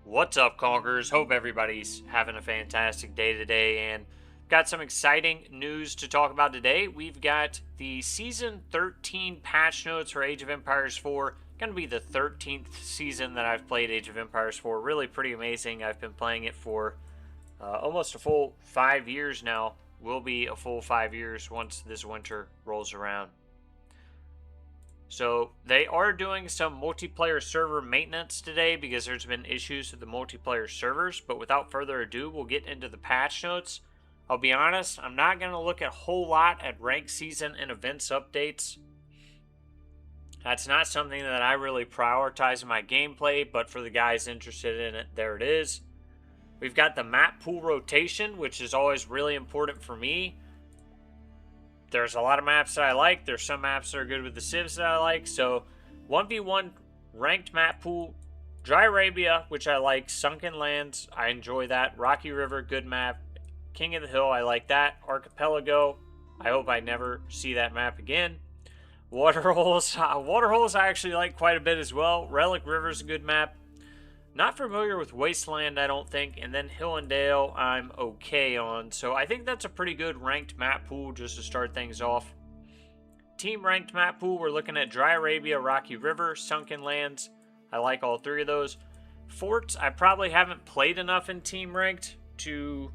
What's up, Conquerors? Hope everybody's having a fantastic day today, and got some exciting news to talk about today. We've got the Season 13 patch notes for Age of Empires 4. Going to be the 13th season that I've played Age of Empires 4. Really pretty amazing. I've been playing it for almost a full 5 years now. Will be a full 5 years once this winter rolls around. So they are doing some multiplayer server maintenance today because there's been issues with the multiplayer servers. But without further ado, we'll get into the patch notes. I'll be honest, I'm not going to look a whole lot at rank season and events updates. That's not something that I really prioritize in my gameplay, but for the guys interested in it, there it is. We've got the map pool rotation, which is always really important for me. There's a lot of maps that I like. There's some maps that are good with the civs that I like. So 1v1 ranked map pool. Dry Arabia, which I like. Sunken Lands, I enjoy that. Rocky River, good map. King of the Hill, I like that. Archipelago, I hope I never see that map again. Waterholes, Waterholes I actually like quite a bit as well. Relic River's a good map. Not familiar with Wasteland, I don't think. And then Hill and Dale, I'm okay on. So I think that's a pretty good ranked map pool just to start things off. Team ranked map pool, we're looking at Dry Arabia, Rocky River, Sunken Lands. I like all three of those. Forts, I probably haven't played enough in team ranked to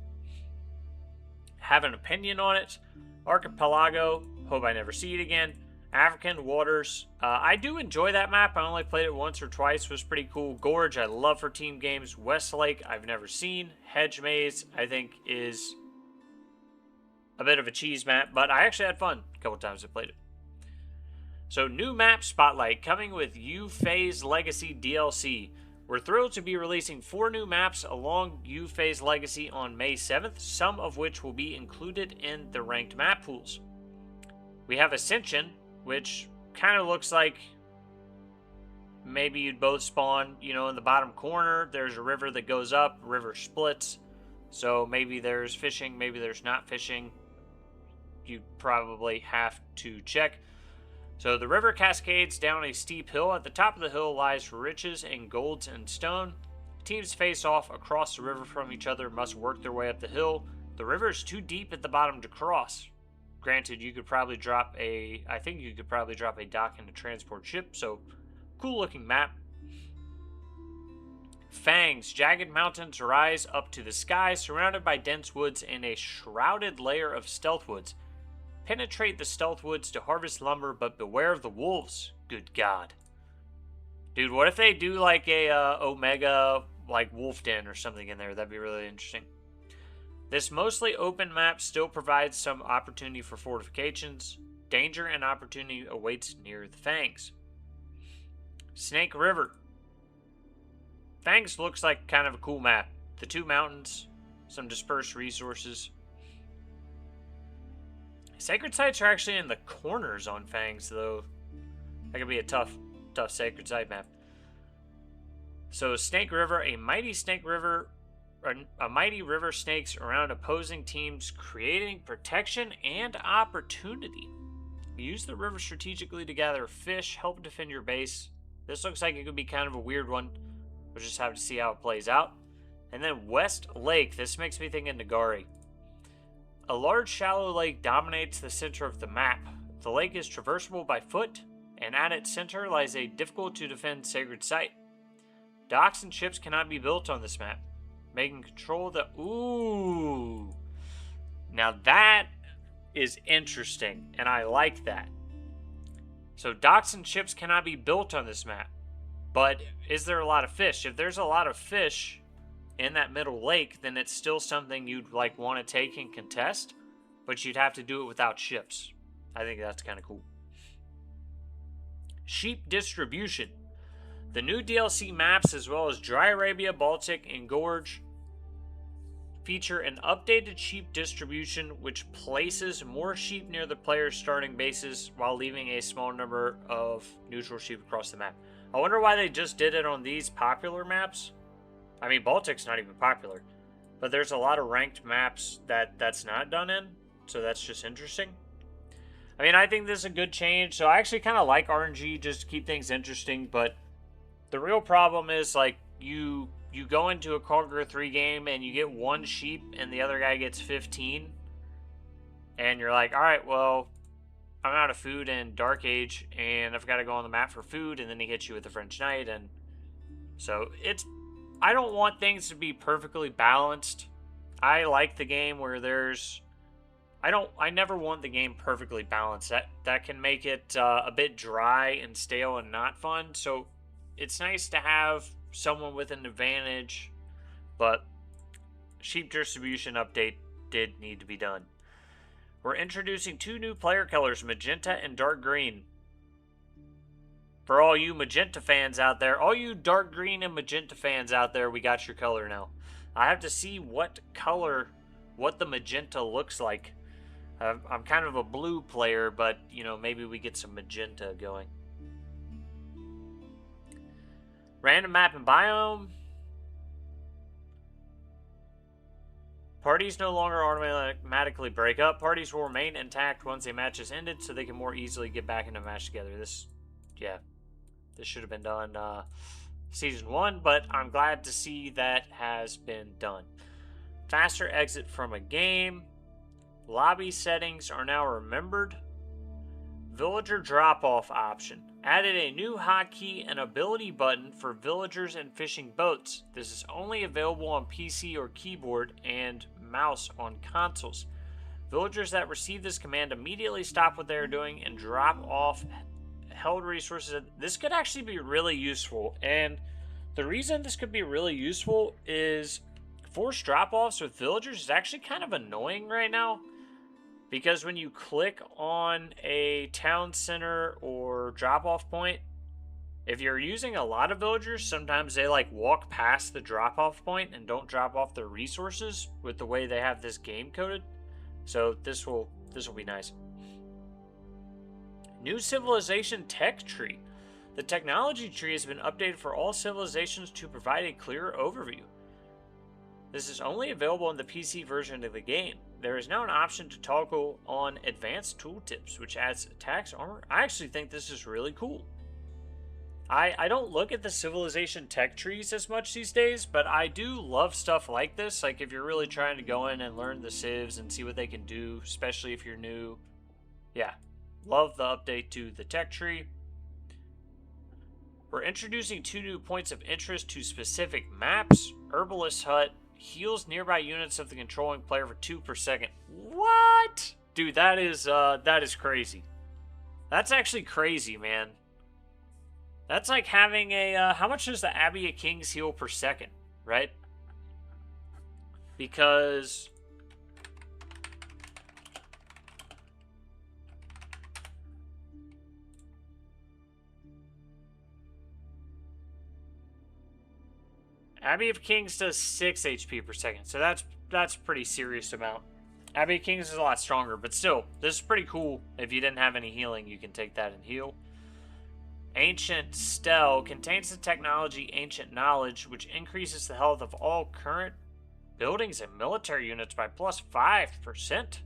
have an opinion on it. Archipelago, hope I never see it again. African Waters, I do enjoy that map. I only played it once or twice. It was pretty cool. Gorge, I love for team games. Westlake, I've never seen. Hedge Maze, I think, is a bit of a cheese map, but I actually had fun a couple times I played it. So, new map spotlight coming with U-Phase Legacy DLC. We're thrilled to be releasing 4 new maps along U-Phase Legacy on May 7th, some of which will be included in the ranked map pools. We have Ascension, which kind of looks like maybe you'd both spawn, in the bottom corner. There's a river that goes up, river splits. So maybe there's fishing, maybe there's not fishing. You probably have to check. So the river cascades down a steep hill. At the top of the hill lies riches in golds and stone. Teams face off across the river from each other, must work their way up the hill. The river is too deep at the bottom to cross. Granted, you could probably drop I think you could probably drop a dock and a transport ship, so cool looking map. Fangs, jagged mountains rise up to the sky, surrounded by dense woods and a shrouded layer of stealth woods. Penetrate the stealth woods to harvest lumber, but beware of the wolves. Good God. Dude, what if they do like a Omega, like wolf den or something in there? That'd be really interesting. This mostly open map still provides some opportunity for fortifications. Danger and opportunity awaits near the Fangs. Snake River. Fangs looks like kind of a cool map. The 2 mountains, some dispersed resources. Sacred sites are actually in the corners on Fangs, though. That could be a tough sacred site map. So Snake River, a mighty river snakes around opposing teams, creating protection and opportunity. Use the river strategically to gather fish, help defend your base. This looks like it could be kind of a weird one. We'll just have to see how it plays out. And then West Lake. This makes me think of Nagari. A large shallow lake dominates the center of the map. The lake is traversable by foot, and at its center lies a difficult to defend sacred site. Docks and ships cannot be built on this map, making control the... Ooh. Now that is interesting, and I like that. So docks and ships cannot be built on this map. But is there a lot of fish? If there's a lot of fish in that middle lake, then it's still something you'd want to take and contest, but you'd have to do it without ships. I think that's kind of cool. Sheep distribution. The new DLC maps, as well as Dry Arabia, Baltic, and Gorge, feature an updated sheep distribution which places more sheep near the player's starting bases while leaving a small number of neutral sheep across the map. I wonder why they just did it on these popular maps. I mean, Baltic's not even popular, but there's a lot of ranked maps that's not done in, so that's just interesting. I mean, I think this is a good change. So I actually kind of like RNG just to keep things interesting. But the real problem is, like, you you go into a Conquer 3 game and you get 1 sheep and the other guy gets 15. And you're like, alright, well, I'm out of food in Dark Age and I've got to go on the map for food, and then he hits you with the French Knight. And so I don't want things to be perfectly balanced. I like the game where there's... I never want the game perfectly balanced. That can make it a bit dry and stale and not fun. So it's nice to have someone with an advantage, but sheep distribution update did need to be done. We're introducing 2 new player colors, magenta and dark green. For all you magenta fans out there, all you dark green and magenta fans out there, we got your color now. I have to see what the magenta looks like. I'm kind of a blue player, but, you know, maybe we get some magenta going. Random map and biome. Parties no longer automatically break up. Parties will remain intact once a match is ended, so they can more easily get back into a match together. This should have been done Season 1, but I'm glad to see that has been done. Faster exit from a game. Lobby settings are now remembered. Villager drop-off option. Added a new hotkey and ability button for villagers and fishing boats. This is only available on PC or keyboard and mouse on consoles. Villagers that receive this command immediately stop what they are doing and drop off held resources. This could actually be really useful, and the reason this could be really useful is forced drop-offs with villagers is actually kind of annoying right now. Because when you click on a town center or drop-off point, if you're using a lot of villagers, sometimes they like walk past the drop-off point and don't drop off their resources with the way they have this game coded. So this will be nice. New civilization tech tree. The technology tree has been updated for all civilizations to provide a clearer overview. This is only available in the PC version of the game. There is now an option to toggle on advanced tooltips, which adds attacks, armor. I actually think this is really cool. I don't look at the civilization tech trees as much these days, but I do love stuff like this. Like if you're really trying to go in and learn the civs and see what they can do, especially if you're new. Yeah, love the update to the tech tree. We're introducing 2 new points of interest to specific maps. Herbalist Hut. Heals nearby units of the controlling player for 2 per second. What? Dude, that is crazy. That's actually crazy, man. That's like having a, how much does the Abbey of Kings heal per second, right? Because... Abbey of Kings does 6 HP per second, so that's a pretty serious amount. Abbey of Kings is a lot stronger, but still, this is pretty cool. If you didn't have any healing, you can take that and heal. Ancient Stele contains the technology Ancient Knowledge, which increases the health of all current buildings and military units by plus 5%.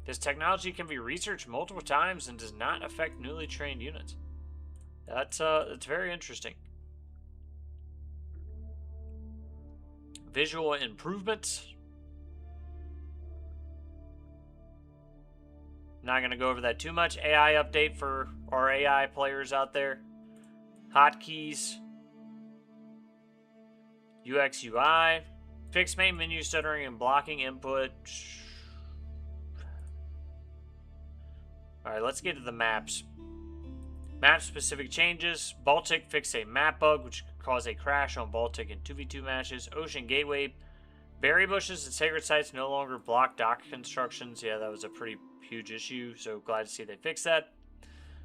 This technology can be researched multiple times and does not affect newly trained units. That's very interesting. Visual improvements. Not going to go over that too much. AI update for our AI players out there. Hotkeys. UX UI. Fix main menu stuttering and blocking input. Alright, let's get to the maps. Map specific changes. Baltic fixed a map bug which could cause a crash on Baltic in 2v2 matches. Ocean Gateway. Berry bushes and sacred sites no longer block dock constructions. Yeah, that was a pretty huge issue, so glad to see they fixed that.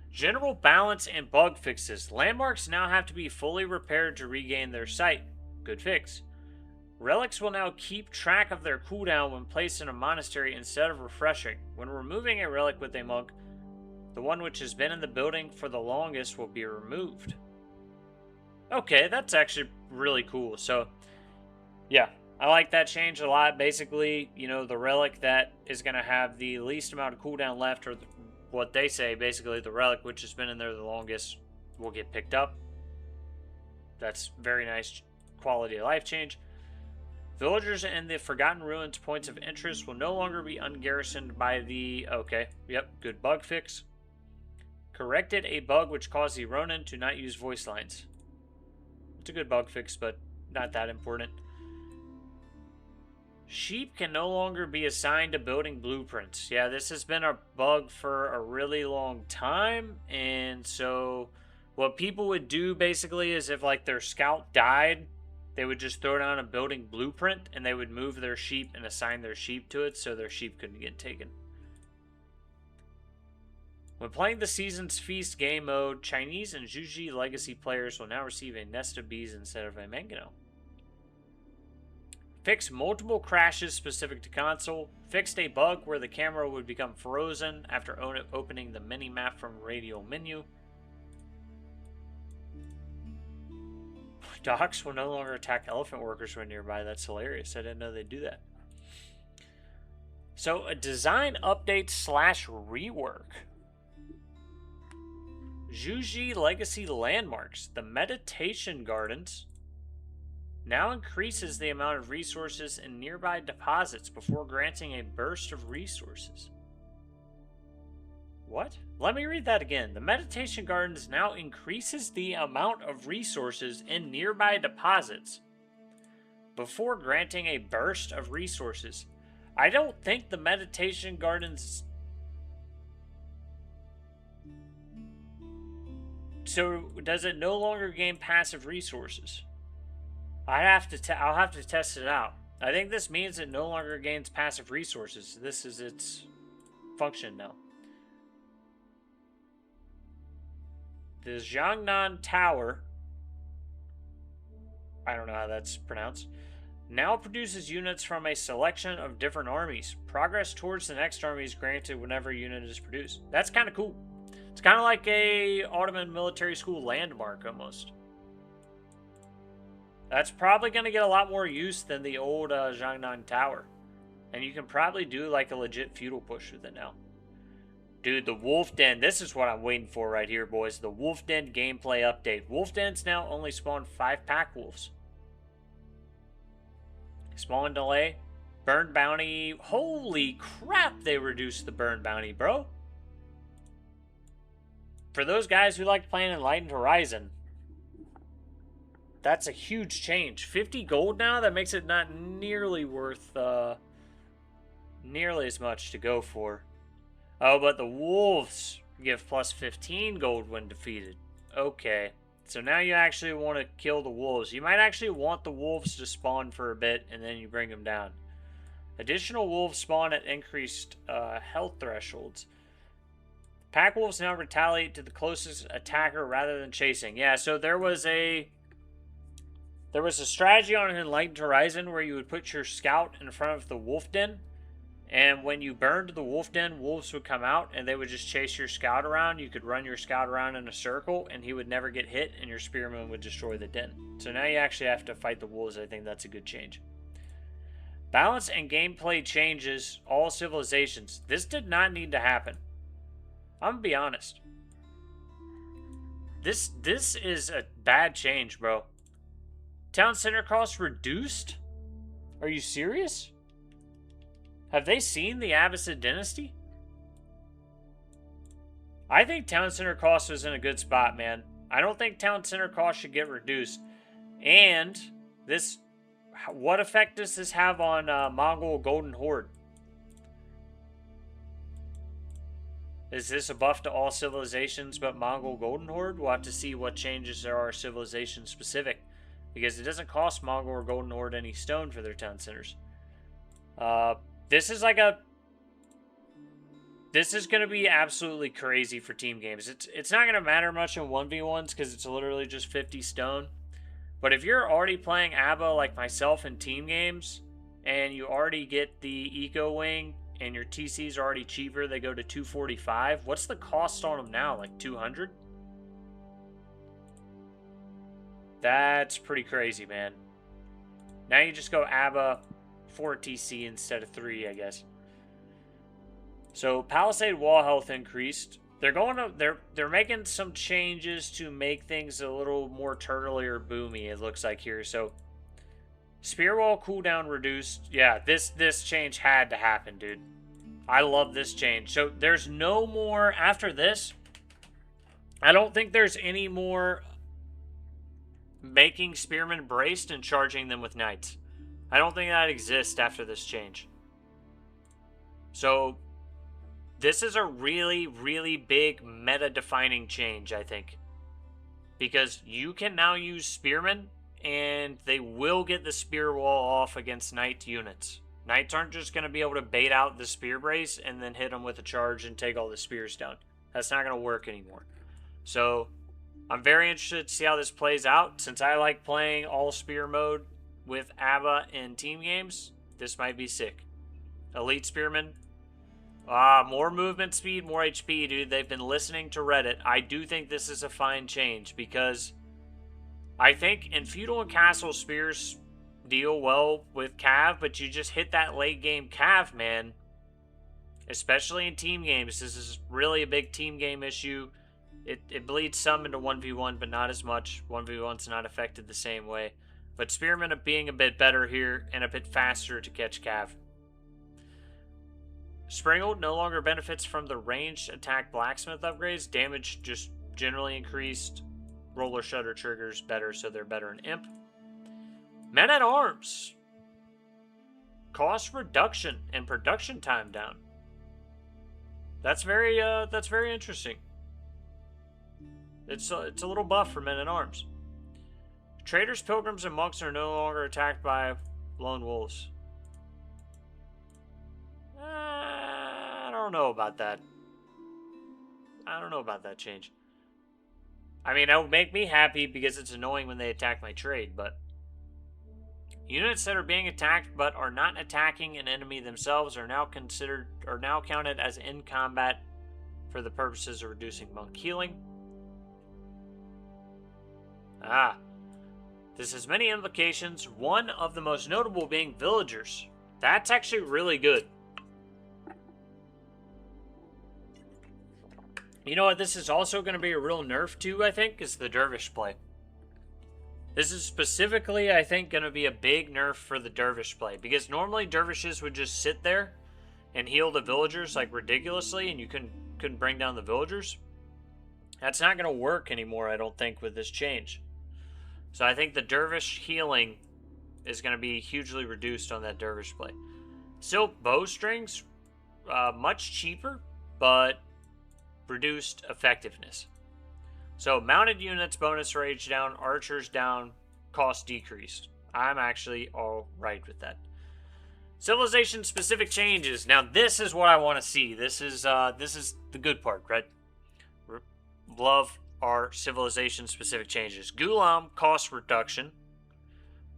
General balance and bug fixes. Landmarks now have to be fully repaired to regain their sight. Good fix. Relics will now keep track of their cooldown when placed in a monastery instead of refreshing. When removing a relic with a monk, the one which has been in the building for the longest will be removed. Okay, that's actually really cool. So, yeah, I like that change a lot. Basically, you know, the relic that is going to have the least amount of cooldown left, or what they say, basically the relic which has been in there the longest, will get picked up. That's very nice quality of life change. Villagers in the Forgotten Ruins points of interest will no longer be ungarrisoned by the... Okay, yep, good bug fix. Corrected a bug which caused the Ronin to not use voice lines. It's a good bug fix, but not that important. Sheep can no longer be assigned to building blueprints. Yeah, this has been a bug for a really long time. And so what people would do basically is if like their scout died, they would just throw down a building blueprint and they would move their sheep and assign their sheep to it so their sheep couldn't get taken. When playing the Season's Feast game mode, Chinese and Juji Legacy players will now receive a nest of bees instead of a mangano. Fixed multiple crashes specific to console. Fixed a bug where the camera would become frozen after opening the mini-map from radial menu. Dogs will no longer attack elephant workers when nearby. That's hilarious. I didn't know they'd do that. So, a design update / rework. Juji Legacy Landmarks. The Meditation Gardens now increases the amount of resources in nearby deposits before granting a burst of resources. What? Let me read that again. The Meditation Gardens now increases the amount of resources in nearby deposits before granting a burst of resources. I don't think the Meditation Gardens... So, does it no longer gain passive resources? I'll have to test it out. I think this means it no longer gains passive resources. This is its function now. The Jiangnan Tower, I don't know how that's pronounced, now produces units from a selection of different armies. Progress towards the next army is granted whenever a unit is produced. That's kind of cool. It's kind of like a Ottoman military school landmark almost. That's probably going to get a lot more use than the old Jiangnan Tower. And you can probably do like a legit feudal push with it now. Dude, the Wolf Den. This is what I'm waiting for right here, boys. The Wolf Den gameplay update. Wolf Dens now only spawn 5 pack wolves. Spawn delay. Burn bounty. Holy crap, they reduced the burn bounty, bro. For those guys who like playing Enlightened Horizon, that's a huge change. 50 gold now? That makes it not nearly worth nearly as much to go for. Oh, but the wolves give plus 15 gold when defeated. Okay. So now you actually want to kill the wolves. You might actually want the wolves to spawn for a bit and then you bring them down. Additional wolves spawn at increased health thresholds. Pack wolves now retaliate to the closest attacker rather than chasing. Yeah, so there was a strategy on Enlightened Horizon where you would put your scout in front of the wolf den. And when you burned the wolf den, wolves would come out and they would just chase your scout around. You could run your scout around in a circle and he would never get hit and your spearman would destroy the den. So now you actually have to fight the wolves. I think that's a good change. Balance and gameplay changes all civilizations. This did not need to happen. I'm gonna be honest. This is a bad change, bro. Town center cost reduced? Are you serious? Have they seen the Abbasid dynasty? I think town center cost was in a good spot, man. I don't think town center cost should get reduced. And this, what effect does this have on Mongol Golden Horde? Is this a buff to all civilizations but Mongol Golden Horde? We'll have to see what changes there are civilization specific. Because it doesn't cost Mongol or Golden Horde any stone for their town centers. This is like this is going to be absolutely crazy for team games. It's not going to matter much in 1v1s because it's literally just 50 stone. But if you're already playing Abba like myself in team games, and you already get the Eco Wing, and your TCs are already cheaper, they go to 245. What's the cost on them now? Like 200? That's pretty crazy, man. Now you just go Abba 4 TC instead of 3, I guess. So Palisade wall health increased. They're making some changes to make things a little more turtley or boomy, it looks like here. So Spear wall cooldown reduced. Yeah, this change had to happen, dude. I love this change. So there's no more after this. I don't think there's any more making spearmen braced and charging them with knights. I don't think that exists after this change. So this is a really, really big meta-defining change, I think. Because you can now use spearmen, and they will get the spear wall off against knight units. Knights aren't just going to be able to bait out the spear brace and then hit them with a charge and take all the spears down. That's not going to work anymore. So I'm very interested to see how this plays out. Since I like playing all spear mode with Abba in team games, this might be sick. Elite spearmen. More movement speed, more HP, dude. They've been listening to Reddit. I do think this is a fine change because I think in feudal and castle spears deal well with cav, but you just hit that late game cav, man. Especially in team games. This is really a big team game issue. It bleeds some into 1v1, but not as much. 1v1's not affected the same way. But spearmen are being a bit better here and a bit faster to catch cav. Springald no longer benefits from the ranged attack blacksmith upgrades. Damage just generally increased. Roller shutter triggers better, so they're better in imp. Men at arms. Cost reduction and production time down. That's very interesting. It's a little buff for men at arms. Traders, pilgrims, and monks are no longer attacked by lone wolves. I don't know about that. I don't know about that change. I mean, that would make me happy because it's annoying when they attack my trade, but units that are being attacked but are not attacking an enemy themselves are now counted as in combat for the purposes of reducing monk healing. This has many implications, one of the most notable being villagers. That's actually really good. You know what this is also going to be a real nerf to, I think, is the dervish play. This is specifically, I think, going to be a big nerf for the dervish play. Because normally dervishes would just sit there and heal the villagers like ridiculously, and you couldn't bring down the villagers. That's not going to work anymore, I don't think, with this change. So I think the dervish healing is going to be hugely reduced on that dervish play. Still, bowstrings, much cheaper, but reduced effectiveness. So mounted units, bonus rage down, archers down, cost decreased. I'm actually all right with that. Civilization specific changes. Now this is what I want to see. This is the good part, right? Love our civilization specific changes. Gulam cost reduction.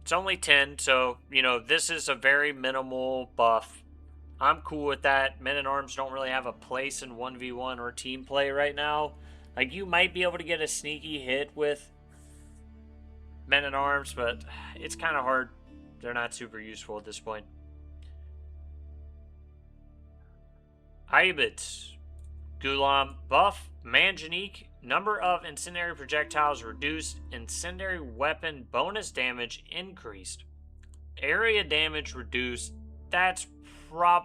It's only 10, so you know this is a very minimal buff. I'm cool with that. Men at arms don't really have a place in 1v1 or team play right now. Like, you might be able to get a sneaky hit with men at arms, but it's kind of hard. They're not super useful at this point. Ayyubids. Gulam buff. Manjanique. Number of incendiary projectiles reduced. Incendiary weapon bonus damage increased. Area damage reduced. That's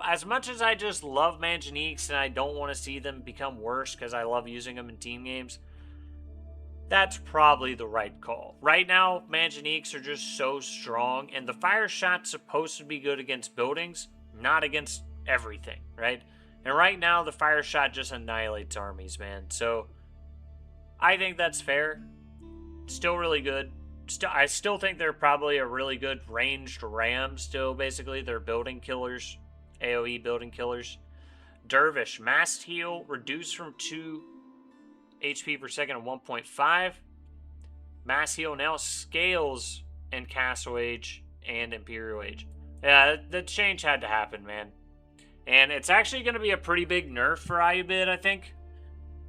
as much as I just love Manjaniques and I don't want to see them become worse because I love using them in team games, that's probably the right call. Right now, Manjaniques are just so strong, and the fire shot's supposed to be good against buildings, not against everything, right? And right now, the fire shot just annihilates armies, man. So I think that's fair. Still really good. I still think they're probably a really good ranged ram still, basically. They're building killers. AoE building killers. Dervish. Mass heal reduced from 2 HP per second to 1.5. Mass heal now scales in Castle Age and Imperial Age. Yeah, the change had to happen, man. And it's actually going to be a pretty big nerf for Ayyubid, I think.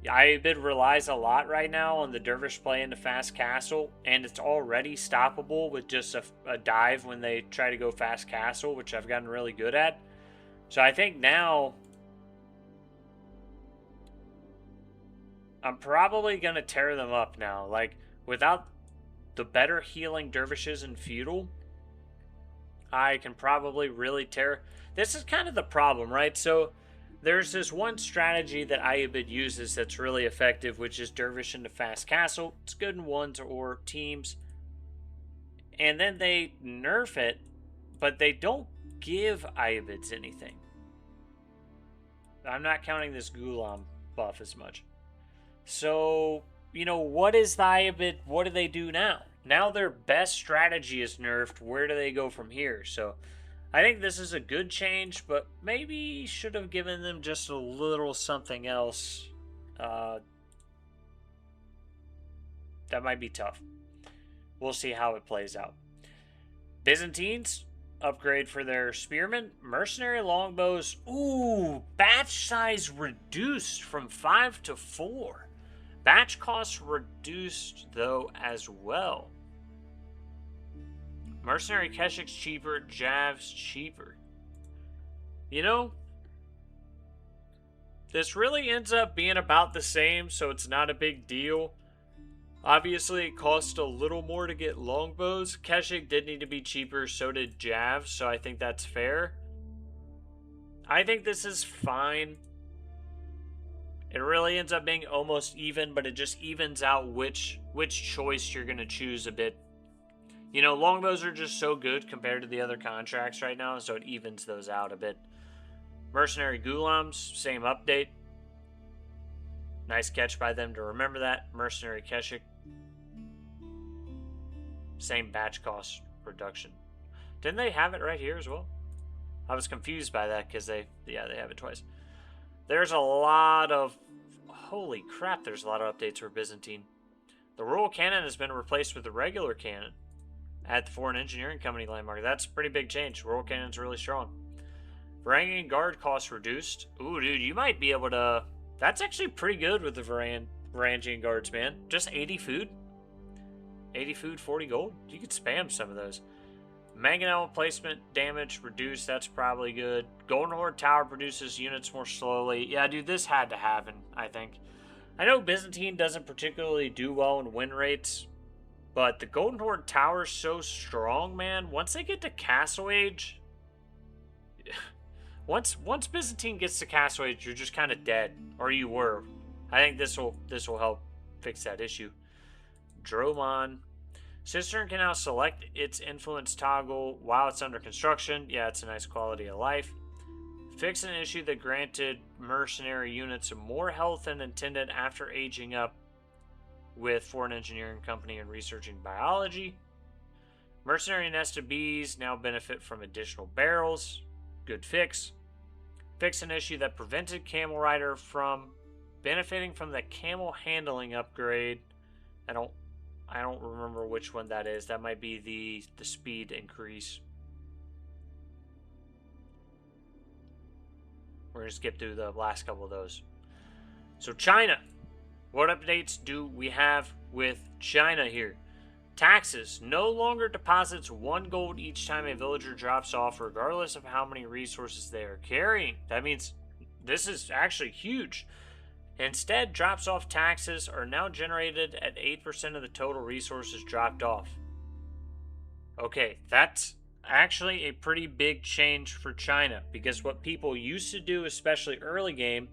Ayyubid relies a lot right now on the dervish play into fast castle, and it's already stoppable with just a dive when they try to go fast castle, which I've gotten really good at. So I think now I'm probably going to tear them up now. Like, without the better healing dervishes in feudal, I can probably really tear. This is kind of the problem, right? So there's this one strategy that Ayyubid uses that's really effective, which is dervish into fast castle. It's good in ones or teams. And then they nerf it, but they don't give Ayyubids anything. I'm not counting this Ghulam buff as much. So, you know, what is the Ayyubid? What do they do now? Now their best strategy is nerfed. Where do they go from here? So, I think this is a good change, but maybe should have given them just a little something else. That might be tough. We'll see how it plays out. Byzantines upgrade for their spearmen. Mercenary longbows. Ooh, batch size reduced from 5 to 4. Batch costs reduced, though, as well. Mercenary Keshik's cheaper, Jav's cheaper. You know, this really ends up being about the same, so it's not a big deal. Obviously, it cost a little more to get longbows. Keshik did need to be cheaper, so did Jav, so I think that's fair. I think this is fine. It really ends up being almost even, but it just evens out which choice you're going to choose a bit. You know, longbows are just so good compared to the other contracts right now, so it evens those out a bit. Mercenary Ghulams, same update. Nice catch by them to remember that. Mercenary Keshik. Same batch cost reduction. Didn't they have it right here as well? I was confused by that because they have it twice. There's a lot of... Holy crap, there's a lot of updates for Byzantine. The Royal Cannon has been replaced with the regular cannon at the Foreign Engineering Company landmark. That's a pretty big change. Royal Cannon's really strong. Varangian Guard costs reduced. Ooh, dude, you might be able to... That's actually pretty good with the Varangian Guards, man. Just 80 food. 80 food, 40 gold. You could spam some of those. Mangonel placement damage reduced. That's probably good. Golden Horde Tower produces units more slowly. Yeah, dude, this had to happen, I think. I know Byzantine doesn't particularly do well in win rates, but the Golden Horde Tower is so strong, man. Once they get to Castle Age... Once Byzantine gets to Castle Age, you're just kind of dead. Or you were. I think this will help fix that issue. Dromon. Cistern can now select its influence toggle while it's under construction. Yeah, it's a nice quality of life. Fix an issue that granted mercenary units more health than intended after aging up with Foreign Engineering Company and researching biology. Mercenary nested bees now benefit from additional barrels. Good fix. Fix an issue that prevented Camel Rider from benefiting from the camel handling upgrade. I don't remember which one that is. That might be the speed increase. We're going to skip through the last couple of those. So China. What updates do we have with China here? Taxes. No longer deposits 1 gold each time a villager drops off, regardless of how many resources they are carrying. That means this is actually huge. Instead, drops off taxes are now generated at 8% of the total resources dropped off. Okay, that's actually a pretty big change for China, because what people used to do, especially early game,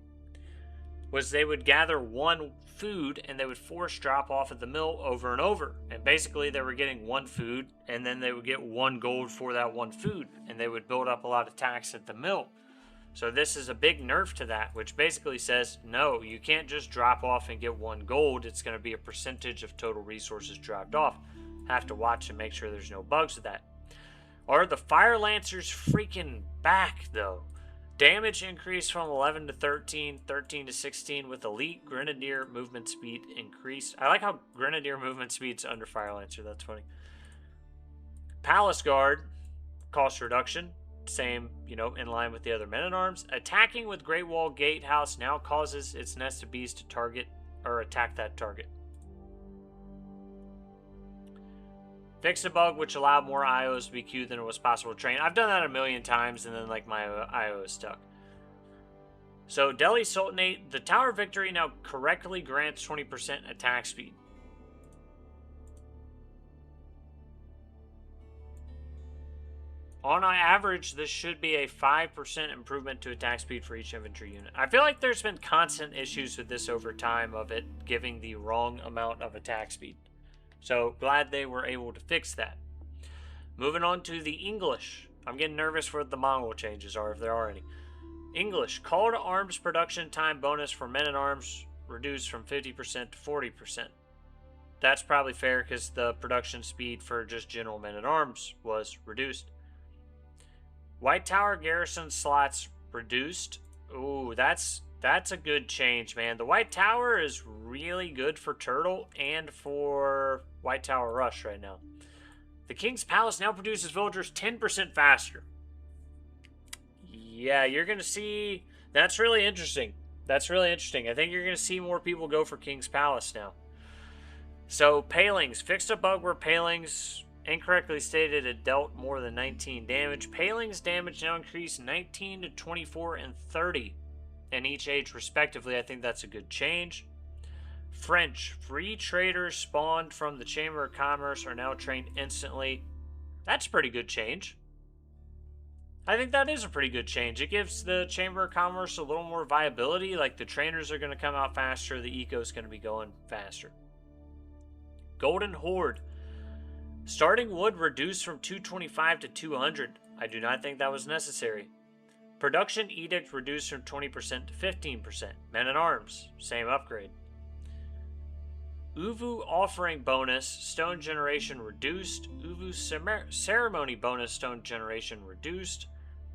was they would gather 1 food and they would force drop off at the mill over and over. And basically they were getting 1 food and then they would get 1 gold for that 1 food, and they would build up a lot of tax at the mill. So this is a big nerf to that, which basically says, no, you can't just drop off and get 1 gold. It's going to be a percentage of total resources dropped off. Have to watch and make sure there's no bugs with that. Are the Fire Lancers freaking back, though? Damage increased from 11 to 13, 13 to 16 with Elite Grenadier movement speed increased. I like how Grenadier movement speed's under Fire Lancer. That's funny. Palace Guard, cost reduction. Same, in line with the other men-at-arms. Attacking with Great Wall Gatehouse now causes its nested bees to target or attack that target. Fix a bug which allowed more IOs to be queued than it was possible to train. I've done that a million times, and then my IO is stuck. So Delhi Sultanate, the Tower of Victory now correctly grants 20% attack speed. On average, this should be a 5% improvement to attack speed for each infantry unit. I feel like there's been constant issues with this over time of it giving the wrong amount of attack speed. So glad they were able to fix that. Moving on to the English. I'm getting nervous for what the Mongol changes are, if there are any. English, call to arms production time bonus for men at arms reduced from 50% to 40%. That's probably fair because the production speed for just general men at arms was reduced. White Tower garrison slots reduced. Ooh, that's a good change, man. The White Tower is really good for Turtle and for White Tower Rush right now. The King's Palace now produces villagers 10% faster. Yeah, you're going to see... That's really interesting. That's really interesting. I think you're going to see more people go for King's Palace now. So, Palings. Fixed a bug where Palings incorrectly stated it dealt more than 19 damage. Palings damage now increased 19 to 24 and 30 in each age respectively. I think that's a good change. French. Free traders spawned from the Chamber of Commerce are now trained instantly. That's a pretty good change. I think that is a pretty good change. It gives the Chamber of Commerce a little more viability. Like, the trainers are going to come out faster. The eco is going to be going faster. Golden Horde. Starting wood reduced from 225 to 200. I do not think that was necessary. Production edict reduced from 20% to 15%. Men at arms, same upgrade. Uvu offering bonus, stone generation reduced. Uvu ceremony bonus, stone generation reduced.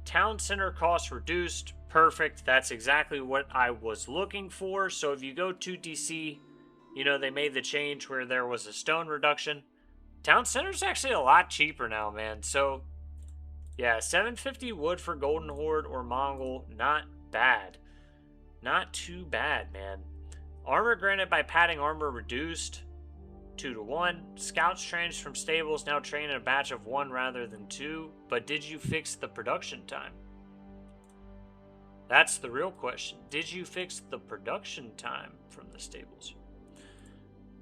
Town center cost reduced. Perfect. That's exactly what I was looking for. So if you go to DC, you know, they made the change where there was a stone reduction. Town center's actually a lot cheaper now, man. So, yeah, 750 wood for Golden Horde or Mongol. Not bad. Not too bad, man. Armor granted by padding armor reduced 2 to 1. Scouts trained from stables now train in a batch of 1 rather than 2. But did you fix the production time? That's the real question. Did you fix the production time from the stables?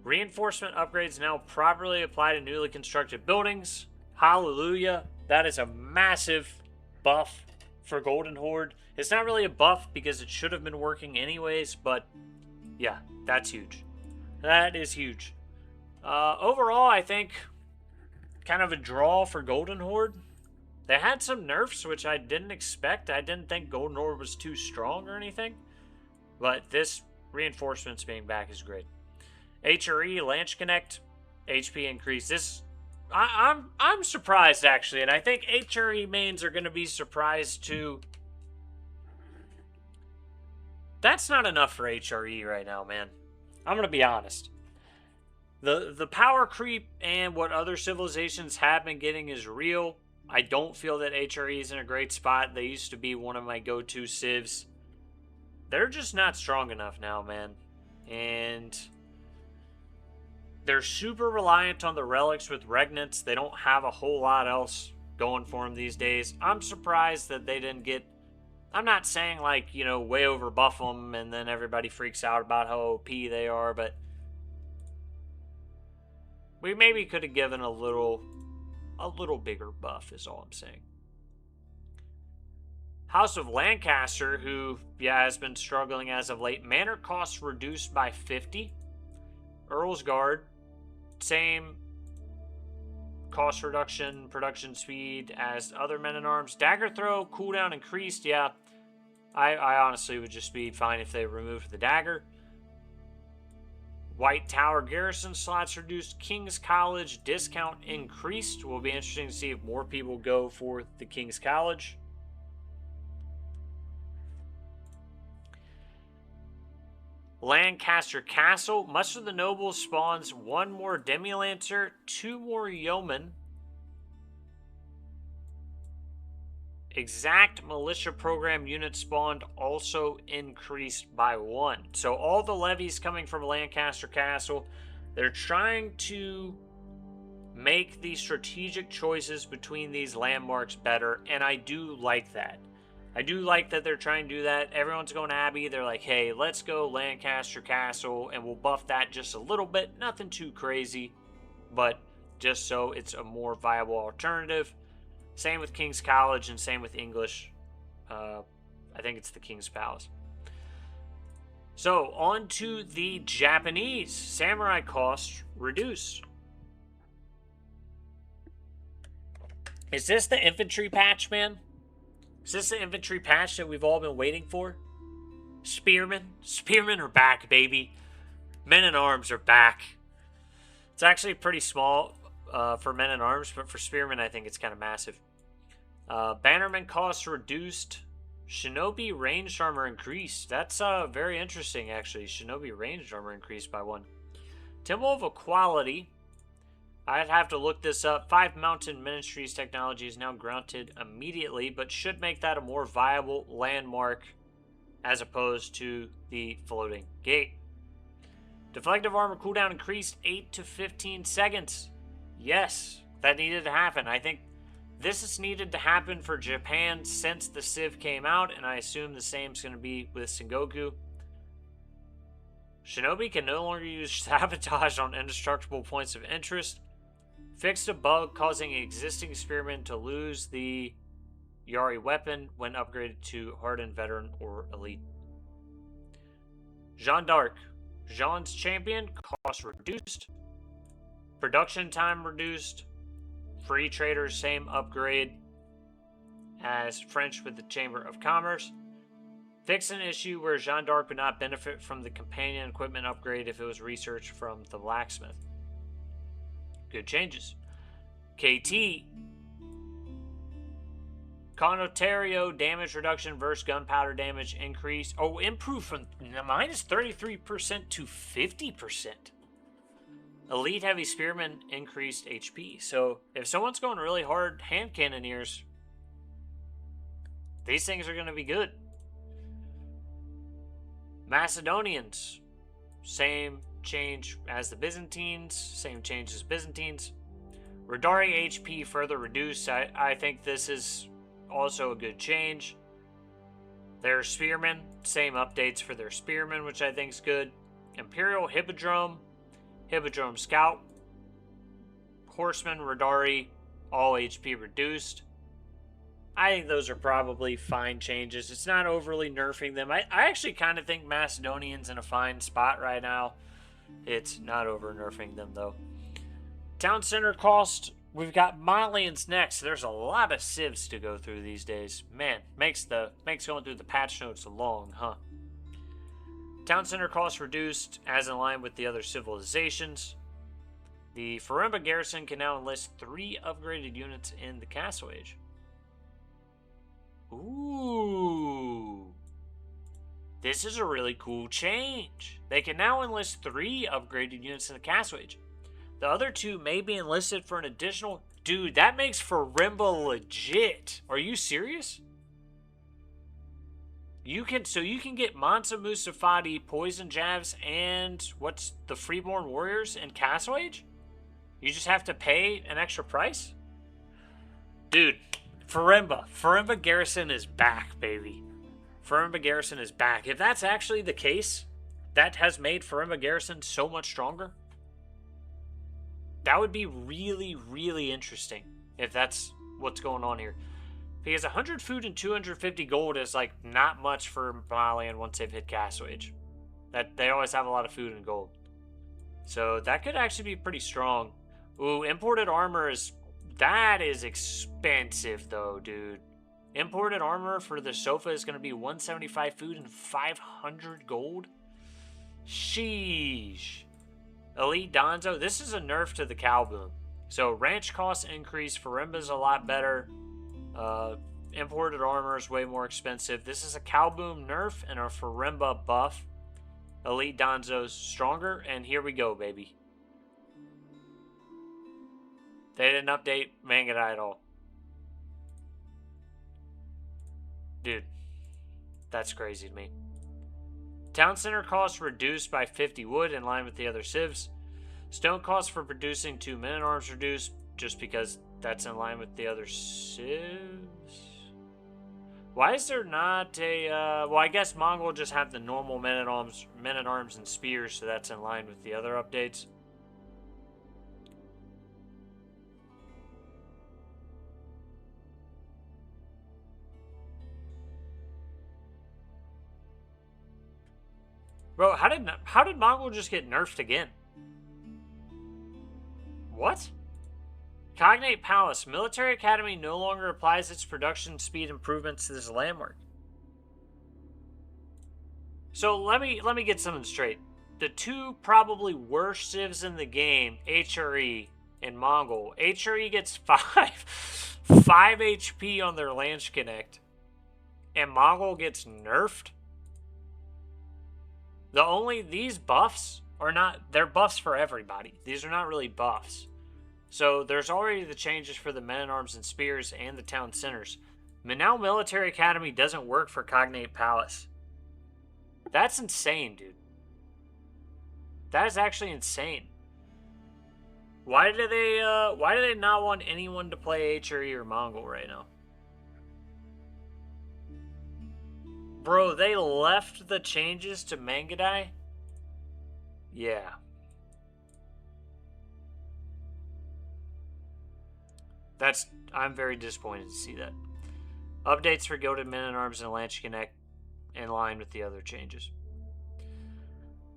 Reinforcement upgrades now properly apply to newly constructed buildings. Hallelujah. That is a massive buff for Golden Horde. It's not really a buff because it should have been working anyways, but yeah, that's huge. That is huge. Overall, I think kind of a draw for Golden Horde. They had some nerfs, which I didn't expect. I didn't think Golden Horde was too strong or anything. But this reinforcements being back is great. HRE Launch Connect, HP increase. This, I'm surprised actually, and I think HRE mains are going to be surprised too. That's not enough for HRE right now, man. I'm going to be honest. The power creep and what other civilizations have been getting is real. I don't feel that HRE is in a great spot. They used to be one of my go-to civs. They're just not strong enough now, man. And they're super reliant on the relics with regnants. They don't have a whole lot else going for them these days. I'm surprised that they didn't get... I'm not saying, like, you know, way over buff them and then everybody freaks out about how OP they are, but we maybe could have given a little bigger buff is all I'm saying. House of Lancaster, who, yeah, has been struggling as of late. Manor costs reduced by 50. Earl's Guard, same cost reduction, production speed as other men-at-arms. Dagger throw, cooldown increased, yeah. I honestly would just be fine if they removed the dagger. White Tower garrison slots reduced. King's College discount increased. Will be interesting to see if more people go for the King's College. Lancaster Castle. Much of the nobles spawns 1 more Demi-Lancer, 2 more Yeomen. Exact militia program units spawned also increased by 1. So all the levies coming from Lancaster Castle, they're trying to make the strategic choices between these landmarks better, and I do like that. I do like that they're trying to do that. Everyone's going to Abbey. They're like, hey, let's go Lancaster Castle, and we'll buff that just a little bit. Nothing too crazy, but just so it's a more viable alternative. Same with King's College and same with English. I think it's the King's Palace. So, on to the Japanese. Samurai costs reduce. Is this the infantry patch, man? Is this the infantry patch that we've all been waiting for? Spearmen? Spearmen are back, baby. Men-at-arms are back. It's actually pretty small for men-at-arms, but for spearmen, I think it's kind of massive. Bannerman costs reduced. Shinobi ranged armor increased. That's very interesting, actually. Shinobi ranged armor increased by 1. Temple of Equality. I'd have to look this up. 5 Mountain Ministries technology is now granted immediately, but should make that a more viable landmark as opposed to the floating gate. Deflective armor cooldown increased 8 to 15 seconds. Yes, that needed to happen. I think this is needed to happen for Japan since the Civ came out, and I assume the same is going to be with Sengoku. Shinobi can no longer use sabotage on indestructible points of interest. Fixed a bug causing existing spearmen to lose the Yari weapon when upgraded to Hardened Veteran or Elite. Jeanne d'Arc. Jeanne's champion, cost reduced. Production time reduced. Free traders, same upgrade as French with the Chamber of Commerce. Fix an issue where Jeanne d'Arc would not benefit from the companion equipment upgrade if it was researched from the blacksmith. Good changes. KT. Connotario damage reduction versus gunpowder damage increase. Oh, improved from minus 33% to 50%. Elite Heavy Spearmen increased HP. So if someone's going really hard hand cannoneers, these things are going to be good. Macedonians, same change as the Byzantines, same change as Byzantines. Radari HP further reduced. I think this is also a good change. Their Spearmen, same updates for their Spearmen, which I think is good. Imperial Hippodrome, Hippodrome Scout, Horseman, Radari, all HP reduced. I think those are probably fine changes. It's not overly nerfing them. I actually kind of think Macedonian's in a fine spot right now. It's not over nerfing them, though. Town center cost. We've got Malians next. There's a lot of civs to go through these days. Man, makes going through the patch notes long, huh? Town center cost reduced, as in line with the other civilizations. The Farimba garrison can now enlist 3 upgraded units in the Castle Age. Ooh. This is a really cool change. They can now enlist 3 upgraded units in the Castle Age. The other 2 may be enlisted for an additional... Dude, that makes Farimba legit. Are you serious? You can get Mansa Musafati, Poison Jabs, and what's the Freeborn Warriors in Castle Age? You just have to pay an extra price? Dude, Farimba Garrison is back, baby. Farimba Garrison is back. If that's actually the case, that has made Farimba Garrison so much stronger. That would be really, really interesting if that's what's going on here. Because 100 food and 250 gold is like not much for Malian once they've hit Castle Age. That they always have a lot of food and gold. So that could actually be pretty strong. Ooh, imported armor is... That is expensive though, dude. Imported armor for the sofa is going to be 175 food and 500 gold? Sheesh. Elite Donzo. This is a nerf to the cow boom. So ranch costs increase. Farimba's a lot better. Imported armor is way more expensive. This is a cow boom nerf and a Farimba buff. Elite Donzo's stronger. And here we go, baby. They didn't update Mangadai at all. Dude, that's crazy to me. Town center costs reduced by 50 wood in line with the other civs. Stone costs for producing 2 men-at-arms reduced just because that's in line with the other civs. Why is there not a... well, I guess Mongol just have the normal men-at-arms and spears, so that's in line with the other updates. Bro, how did Mongol just get nerfed again? What? Cognate Palace. Military Academy no longer applies its production speed improvements to this landmark. So let me get something straight. The two probably worst civs in the game, HRE and Mongol. HRE gets 5 HP on their Lance Connect, and Mongol gets nerfed. These buffs are not, they're buffs for everybody. These are not really buffs. So there's already the changes for the men-at-arms and spears and the town centers. But now Military Academy doesn't work for Cognate Palace. That's insane, dude. That is actually insane. Why do they not want anyone to play HRE or Mongol right now? Bro, they left the changes to Mangadai? Yeah. I'm very disappointed to see that. Updates for goated men-at-arms and Lance Connect in line with the other changes.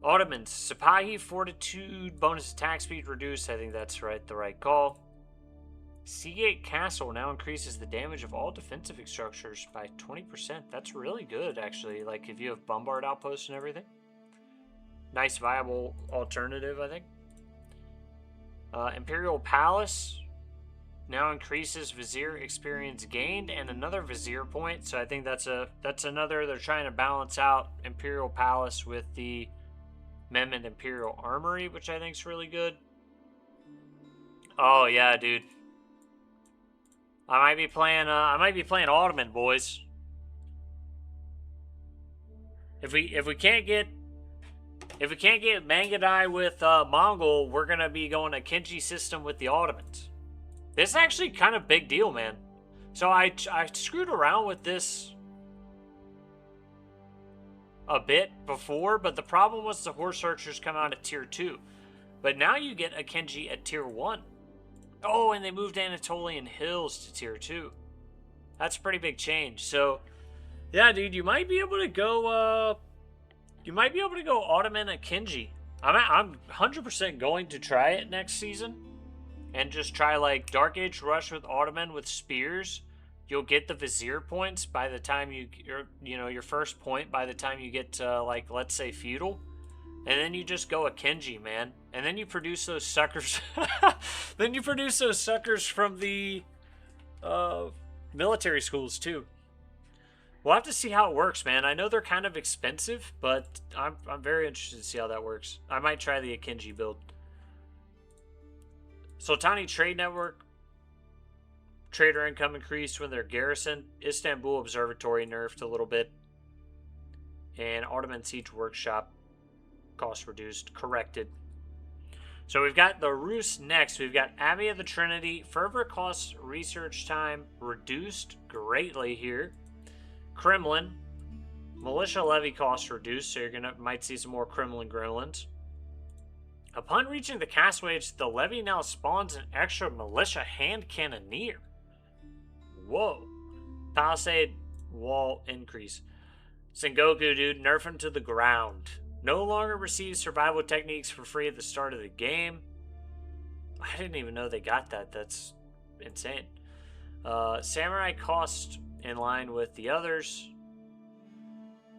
Ottomans. Sipahi Fortitude bonus attack speed reduced. I think that's the right call. Seagate Castle now increases the damage of all defensive structures by 20%. That's really good, actually. Like, if you have bombard outposts and everything. Nice, viable alternative, I think. Imperial Palace now increases Vizier experience gained and another Vizier point. So I think that's another. They're trying to balance out Imperial Palace with the Memon Imperial Armory, which I think is really good. Oh yeah, dude. I might be playing Ottoman, boys. If we can't get Mangadai with Mongol, we're gonna be going a Kenji system with the Ottomans. This is actually kind of big deal, man. So I screwed around with this a bit before, but the problem was the horse archers come out at tier 2. But now you get a Kenji at tier 1. Oh, and they moved Anatolian Hills to tier 2. That's a pretty big change. So, yeah, dude, you might be able to go Ottoman at Kenji. I'm 100% going to try it next season. And just try, like, Dark Age Rush with Ottoman with spears. You'll get the Vizier points by the time your first point by the time you get to, like, let's say Feudal. And then you just go a Kenji, man. And then you produce those suckers. Then you produce those suckers from the military schools, too. We'll have to see how it works, man. I know they're kind of expensive, but I'm very interested to see how that works. I might try the Akinji build. Sultanate Trade Network. Trader income increased when their garrison. Istanbul Observatory nerfed a little bit. And Ottoman Siege Workshop. Cost reduced. Corrected. So we've got the Rus next. We've got Abbey of the Trinity. Fervor costs research time reduced greatly here. Kremlin. Militia levy costs reduced, so you're might see some more Kremlin gremlins. Upon reaching the castle age, the levy now spawns an extra militia hand cannoneer. Whoa. Palisade wall increase. Sengoku, dude, nerf him to the ground. No longer receives survival techniques for free at the start of the game. I didn't even know they got that. That's insane. Samurai cost in line with the others.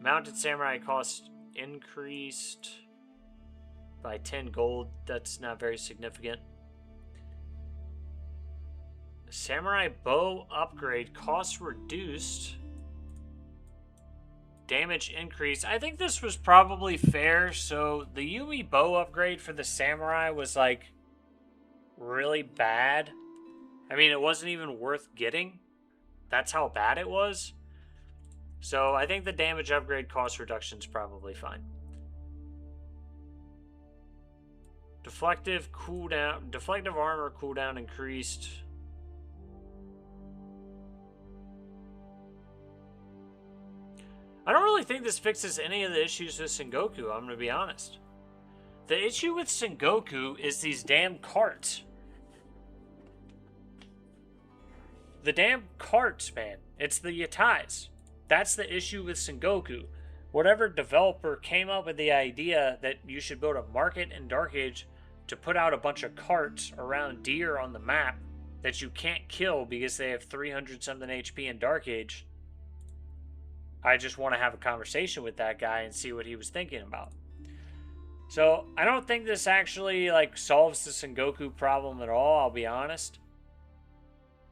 Mounted Samurai cost increased by 10 gold. That's not very significant. Samurai bow upgrade cost reduced. Damage increase. I think this was probably fair. So the Yumi bow upgrade for the Samurai was like really bad. I mean, it wasn't even worth getting. That's how bad it was. So I think the damage upgrade cost reduction is probably fine. Deflective armor cooldown increased. I don't really think this fixes any of the issues with Sengoku, I'm going to be honest. The issue with Sengoku is these damn carts. The damn carts, man. It's the Yatais. That's the issue with Sengoku. whatever developer came up with the idea that you should build a market in Dark Age to put out a bunch of carts around deer on the map that you can't kill because they have 300 something HP in Dark Age. I just want to have a conversation with that guy and see what he was thinking about. So I don't think this actually like solves the Sengoku problem at all, I'll be honest.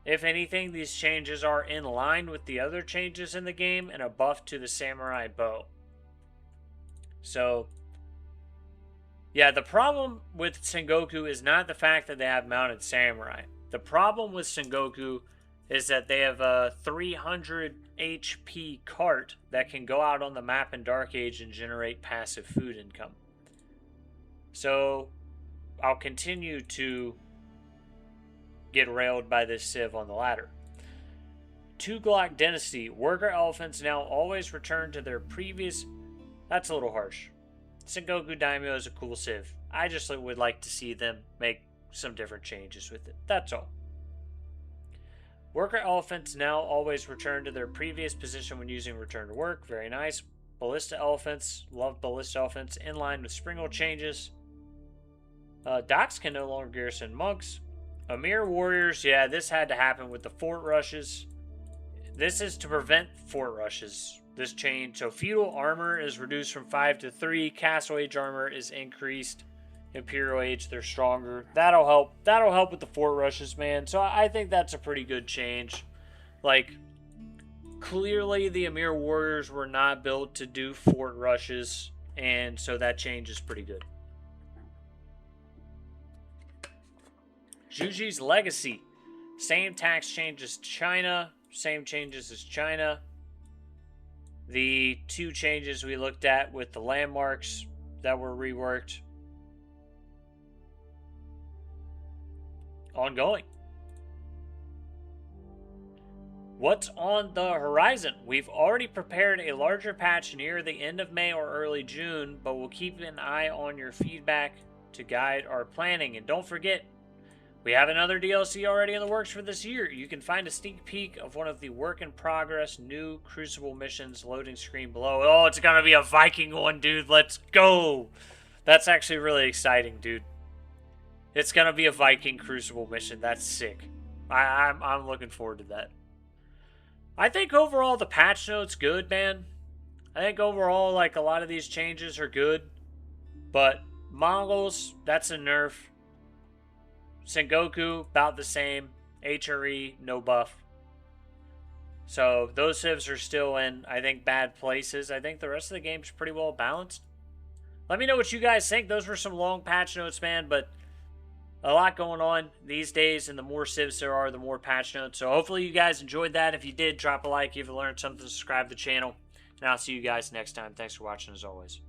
If anything, these changes are in line with the other changes in the game and a buff to the samurai bow. So, yeah, the problem with Sengoku is not the fact that they have mounted samurai. The problem with Sengoku is that they have a 300 HP cart that can go out on the map in Dark Age and generate passive food income. So, I'll continue to get railed by this civ on the ladder. Tughlaq Dynasty. Worker elephants now always return to their previous... That's a little harsh. Sengoku Daimyo is a cool civ. I just would like to see them make some different changes with it. That's all. Worker elephants now always return to their previous position when using return to work. Very nice. Ballista elephants. Love ballista elephants. In line with Springle changes. Docks can no longer garrison monks. Amir warriors, yeah, this had to happen with the fort rushes. This is to prevent fort rushes, this change. So feudal armor is reduced from 5 to 3. Castle age armor is increased. Imperial age, they're stronger. That'll help. That'll help with the fort rushes, man. So I think that's a pretty good change. Like, clearly the Amir warriors were not built to do fort rushes, and so that change is pretty good. Juji's Legacy. Same tax change as China. Same changes as China. The two changes we looked at with the landmarks that were reworked. Ongoing. What's on the horizon? We've already prepared a larger patch near the end of May or early June, but we'll keep an eye on your feedback to guide our planning. And don't forget, we have another DLC already in the works for this year. You can find a sneak peek of one of the work-in-progress new Crucible missions loading screen below. Oh, it's going to be a Viking one, dude. Let's go. That's actually really exciting, dude. It's going to be a Viking Crucible mission. That's sick. I'm looking forward to that. I think overall the patch note's good, man. I think overall, like, a lot of these changes are good. But Mongols, that's a nerf. Sengoku, about the same. HRE, no buff. So, those civs are still in, I think, bad places. I think the rest of the game's pretty well balanced. Let me know what you guys think. Those were some long patch notes, man, but a lot going on these days, and the more civs there are, the more patch notes. So, hopefully you guys enjoyed that. If you did, drop a like. If you learned something, subscribe to the channel. And I'll see you guys next time. Thanks for watching, as always.